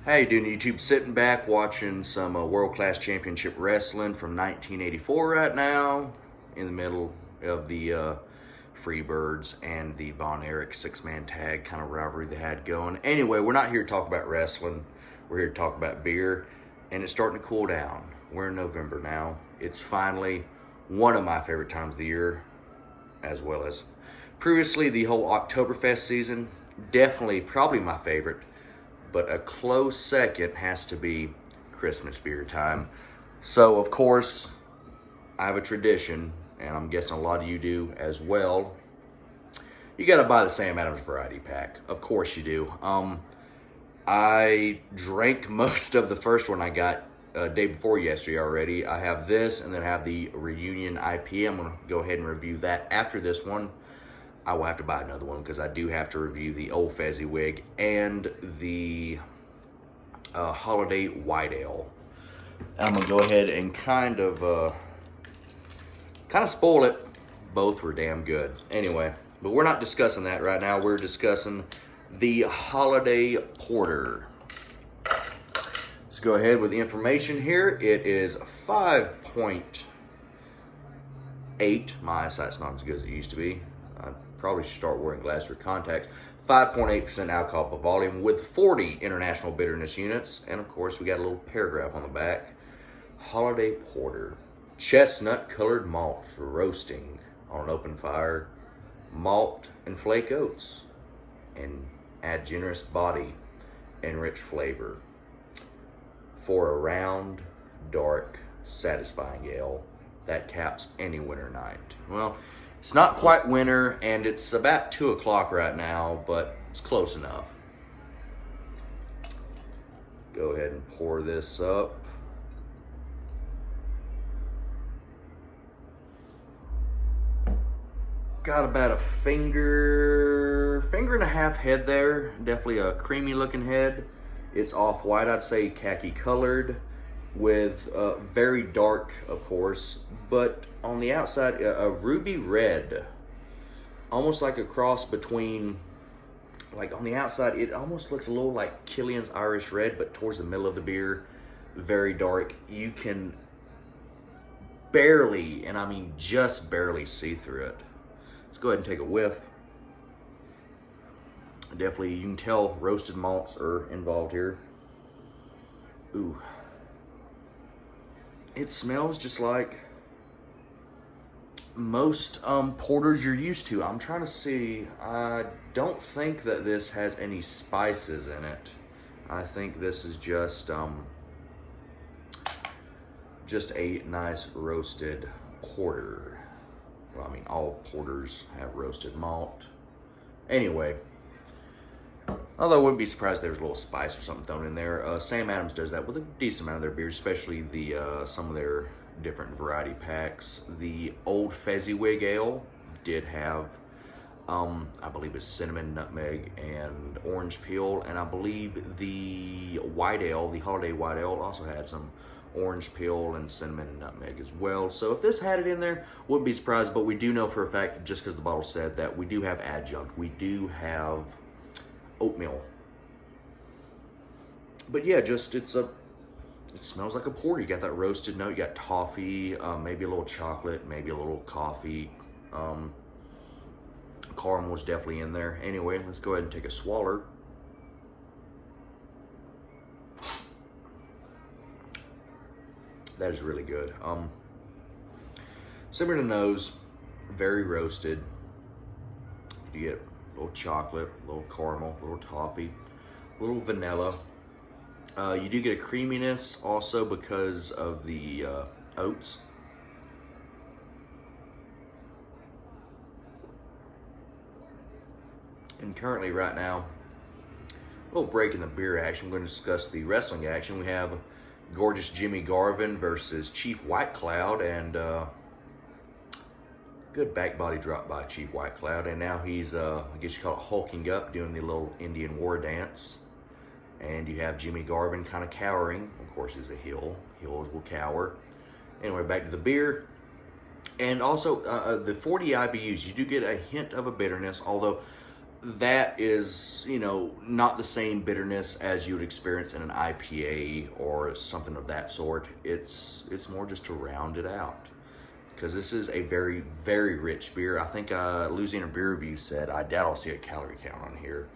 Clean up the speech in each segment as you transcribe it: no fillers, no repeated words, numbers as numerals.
How you doing, YouTube? Sitting back watching some world-class championship wrestling from 1984 right now, in the middle of the Freebirds and the Von Erich six-man tag kind of rivalry they had going. Anyway, we're not here to talk about wrestling. We're here to talk about beer, and it's starting to cool down. We're in November now. It's finally one of my favorite times of the year, as well as previously the whole Oktoberfest season. Definitely, probably my favorite. But a close second has to be Christmas beer time. So, of course, I have a tradition, and I'm guessing a lot of you do as well. You got to buy the Sam Adams variety pack. Of course you do. I drank most of the first one I got day before yesterday already. I have this, and then I have the Reunion IPA. I'm going to go ahead and review that after this one. I will have to buy another one because I do have to review the Old Fezziwig and the Holiday White Ale. I'm going to go ahead and kind of spoil it. Both were damn good. Anyway, but we're not discussing that right now. We're discussing the Holiday Porter. Let's go ahead with the information here. It is 5.8. My eyesight's not as good as it used to be. I probably should start wearing glasses or contacts. 5.8% alcohol by volume with 40 international bitterness units. And of course, we got a little paragraph on the back. Holiday Porter. Chestnut colored malts roasting on an open fire. Malt and flake oats. And add generous body and rich flavor. For a round, dark, satisfying ale that caps any winter night. Well, it's not quite winter, and it's about 2 o'clock right now, but it's close enough. Go ahead and pour this up. Got about a finger and a half head there. Definitely a creamy looking head. It's off-white, I'd say khaki colored, with very dark, of course, but on the outside, a ruby red, almost like a cross between, like on the outside, it almost looks a little like Killian's Irish Red, but towards the middle of the beer, very dark. You can barely, and I mean just barely, see through it. Let's go ahead and take a whiff. Definitely, you can tell roasted malts are involved here. Ooh. It smells just like most porters you're used to. I'm trying to see. I don't think that this has any spices in it. I think this is just a nice roasted porter. Well, I mean, all porters have roasted malt. Anyway, although I wouldn't be surprised if there was a little spice or something thrown in there. Sam Adams does that with a decent amount of their beers, especially the some of their different variety packs. The Old Fezziwig Ale did have, I believe it's cinnamon, nutmeg, and orange peel. And I believe the White Ale, the Holiday White Ale, also had some orange peel and cinnamon and nutmeg as well. So if this had it in there, wouldn't be surprised. But we do know for a fact, just because the bottle said that, we do have adjunct. We do have oatmeal. But yeah, just it smells like a porter. You got that roasted note, you got toffee, maybe a little chocolate, maybe a little coffee. Caramel was definitely in there. Anyway, let's go ahead and take a swaller. That is really good. Similar to nose, very roasted. You get a little chocolate, a little caramel, a little toffee, a little vanilla. You do get a creaminess also because of the oats. And currently right now, a little break in the beer action. We're going to discuss the wrestling action. We have gorgeous Jimmy Garvin versus Chief White Cloud, and good back body drop by Chief White Cloud, and now he's, I guess you call it hulking up, doing the little Indian war dance. And you have Jimmy Garvin kind of cowering. Of course, he's a heel. Heels will cower. Anyway, back to the beer. And also, the 40 IBUs, you do get a hint of a bitterness, although that is, not the same bitterness as you would experience in an IPA or something of that sort. It's more just to round it out. Because this is a very, very rich beer. I think Louisiana Beer Review said, I doubt I'll see a calorie count on here,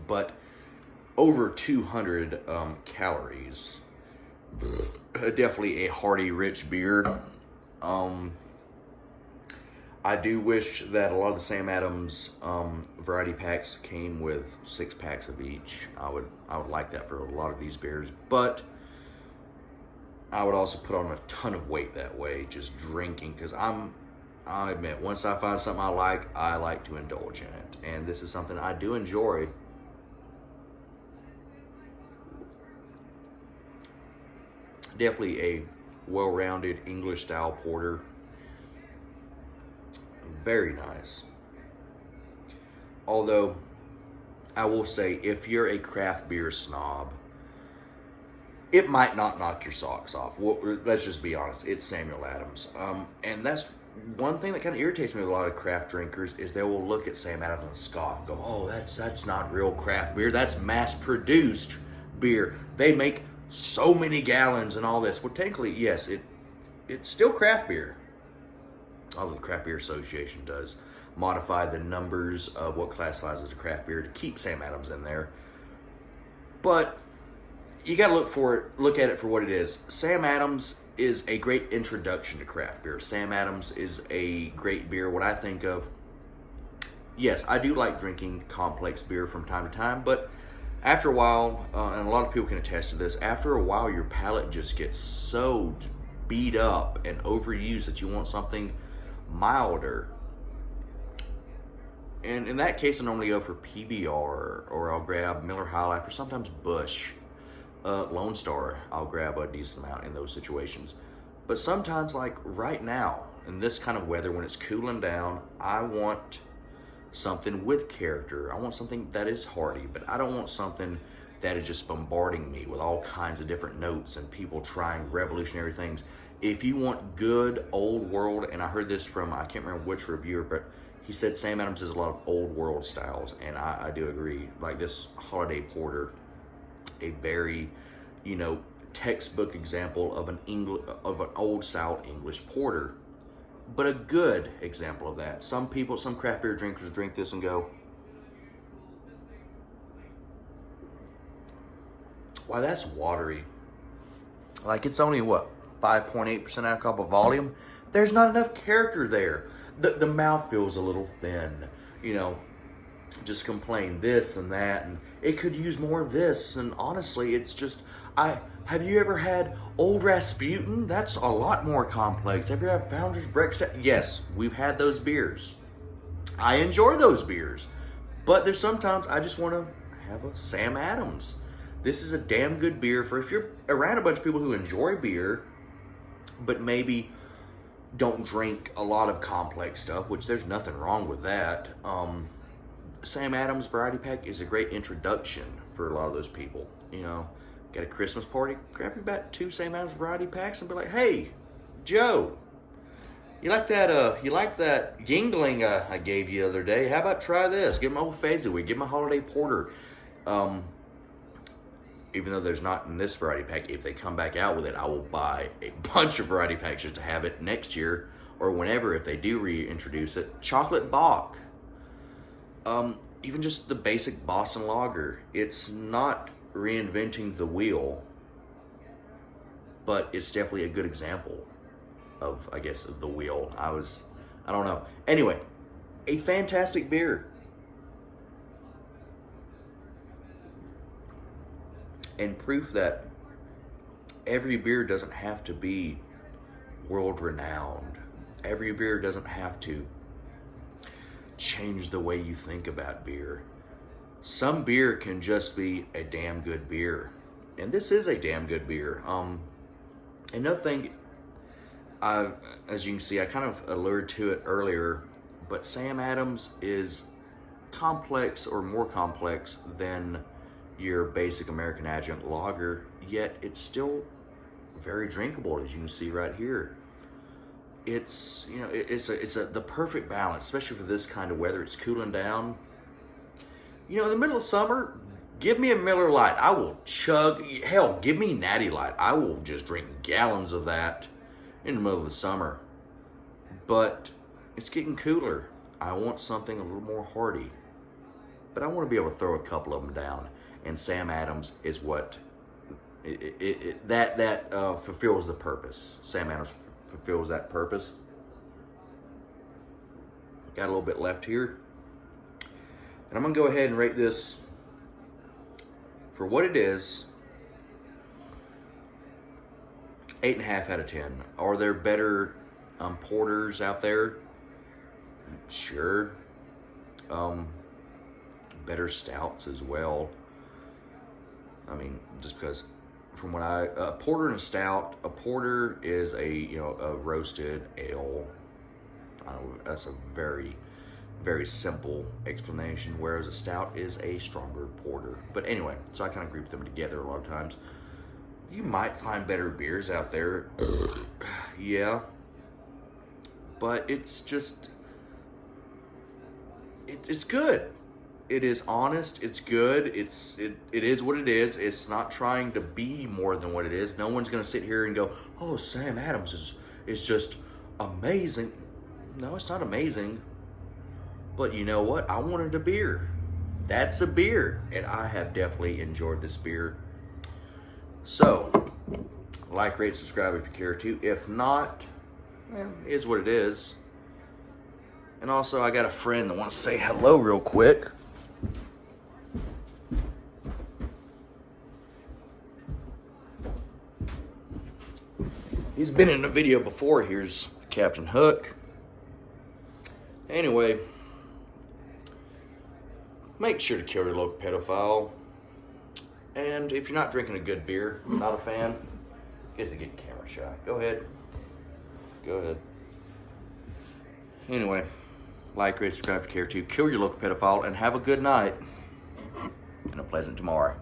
but over 200 calories. Definitely a hearty, rich beer. I do wish that a lot of the Sam Adams variety packs came with 6 packs of each. I would like that for a lot of these beers, but I would also put on a ton of weight that way, just drinking, because I admit, once I find something I like to indulge in it, and this is something I do enjoy. Definitely a well-rounded English-style porter. Very nice. Although, I will say, if you're a craft beer snob, it might not knock your socks off. Well, let's just be honest. It's Samuel Adams. And that's one thing that kind of irritates me with a lot of craft drinkers is they will look at Sam Adams and scoff and go, oh, that's not real craft beer. That's mass-produced beer. They make so many gallons and all this. Well, technically, yes, it's still craft beer. Although the Craft Beer Association does modify the numbers of what classifies as a craft beer to keep Sam Adams in there. But you got to look at it for what it is. Sam Adams is a great introduction to craft beer. Sam Adams is a great beer. What I think of, yes, I do like drinking complex beer from time to time, but after a while, and a lot of people can attest to this, after a while your palate just gets so beat up and overused that you want something milder. And in that case, I normally go for PBR, or I'll grab Miller High Life, or sometimes Busch. Lone Star, I'll grab a decent amount in those situations. But sometimes, like right now, in this kind of weather, when it's cooling down, I want something with character. I want something that is hearty, but I don't want something that is just bombarding me with all kinds of different notes and people trying revolutionary things. If you want good old world, and I heard this from, I can't remember which reviewer, but he said Sam Adams has a lot of old world styles, and I do agree. Like this holiday porter, a very, textbook example of an old style English porter, but a good example of that. Some craft beer drinkers drink this and go, "Why, that's watery." Like it's only what, 5.8% alcohol by volume. There's not enough character there. The mouth feels a little thin. Just complain this and that, and it could use more of this. And honestly, it's just, have you ever had Old Rasputin? That's a lot more complex. Have you ever had Founder's Breakfast? Yes, we've had those beers. I enjoy those beers, but there's sometimes I just want to have a Sam Adams. This is a damn good beer for if you're around a bunch of people who enjoy beer, but maybe don't drink a lot of complex stuff, which there's nothing wrong with that. Sam Adams Variety Pack is a great introduction for a lot of those people. Got a Christmas party, grab you about 2 Sam Adams Variety Packs and be like, hey, Joe, you like that Yingling I gave you the other day? How about try this? Give him Old Fezziwig, give him a holiday porter. Even though there's not in this variety pack, if they come back out with it, I will buy a bunch of variety packs just to have it next year or whenever, if they do reintroduce it. Chocolate Bock. Even just the basic Boston Lager. It's not reinventing the wheel, but it's definitely a good example of, I guess, the wheel. I don't know. Anyway, a fantastic beer. And proof that every beer doesn't have to be world renowned. Every beer doesn't have to change the way you think about beer. Some beer can just be a damn good beer. And this is a damn good beer. Another thing, as you can see, I kind of alluded to it earlier, but Sam Adams is complex, or more complex than your basic American adjunct lager, yet it's still very drinkable, as you can see right here. It's the perfect balance, especially for this kind of weather. It's cooling down. You know, in the middle of summer, give me a Miller Lite. I will chug. Hell, give me Natty Light. I will just drink gallons of that in the middle of the summer. But it's getting cooler. I want something a little more hearty. But I want to be able to throw a couple of them down. And Sam Adams is what that fulfills the purpose. Sam Adams fulfills that purpose. Got a little bit left here. And I'm going to go ahead and rate this for what it is. 8.5 out of 10. Are there better porters out there? Sure. Better stouts as well. I mean, just because from what a porter and a stout, a porter is a roasted ale. That's a very, very simple explanation, whereas a stout is a stronger porter. But anyway, so I kind of group them together a lot of times. You might find better beers out there. Yeah. But it's just, it's good. It is honest. It's good. It is what it is. It's not trying to be more than what it is. No one's going to sit here and go, oh, Sam Adams is just amazing. No, it's not amazing. But you know what? I wanted a beer. That's a beer. And I have definitely enjoyed this beer. So, like, rate, subscribe if you care to. If not, well, it is what it is. And also, I got a friend that wants to say hello real quick. He's been in a video before. Here's Captain Hook. Anyway, make sure to kill your local pedophile. And if you're not drinking a good beer, not a fan, guess I get camera shy. Go ahead. Go ahead. Anyway, like, rate, subscribe if you care to. Kill your local pedophile and have a good night and a pleasant tomorrow.